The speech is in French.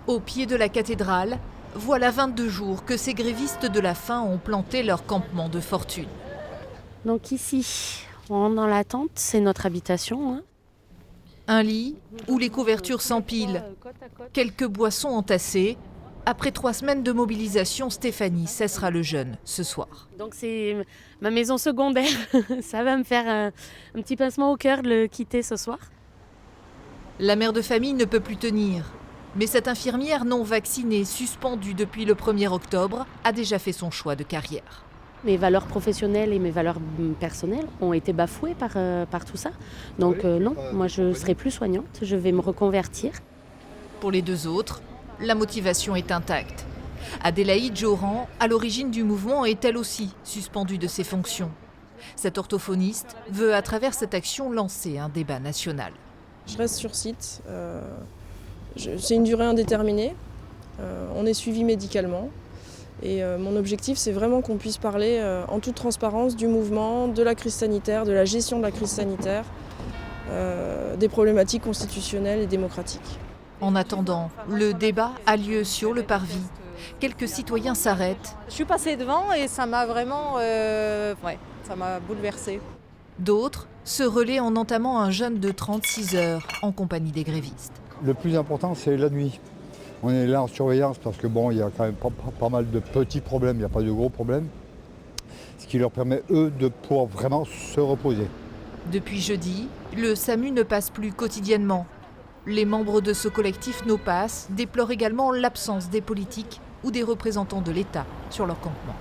Au pied de la cathédrale, voilà 22 jours que ces grévistes de la faim ont planté leur campement de fortune. Donc ici, on rentre dans la tente, c'est notre habitation. Un lit où les couvertures s'empilent, quelques boissons entassées. Après 3 semaines de mobilisation, Stéphanie cessera le jeûne ce soir. Donc c'est ma maison secondaire. Ça va me faire un petit pincement au cœur de le quitter ce soir. La mère de famille ne peut plus tenir. Mais cette infirmière non vaccinée, suspendue depuis le 1er octobre, a déjà fait son choix de carrière. Mes valeurs professionnelles et mes valeurs personnelles ont été bafouées par tout ça. Donc non, moi je ne serai plus soignante, je vais me reconvertir. Pour les 2 autres, la motivation est intacte. Adélaïde Joran, à l'origine du mouvement, est elle aussi suspendue de ses fonctions. Cette orthophoniste veut, à travers cette action, lancer un débat national. Je reste sur site. C'est une durée indéterminée. On est suivi médicalement. Et mon objectif, c'est vraiment qu'on puisse parler en toute transparence du mouvement, de la crise sanitaire, de la gestion de la crise sanitaire, des problématiques constitutionnelles et démocratiques. En attendant, le débat a lieu sur le parvis. Quelques citoyens s'arrêtent. Je suis passée devant et ça m'a vraiment ça m'a bouleversée. D'autres se relaient en entamant un jeûne de 36 heures en compagnie des grévistes. Le plus important, c'est la nuit. On est là en surveillance parce que il y a quand même pas mal de petits problèmes, il n'y a pas de gros problèmes. Ce qui leur permet, eux, de pouvoir vraiment se reposer. Depuis jeudi, le SAMU ne passe plus quotidiennement. Les membres de ce collectif No Pass déplorent également l'absence des politiques ou des représentants de l'État sur leur campement.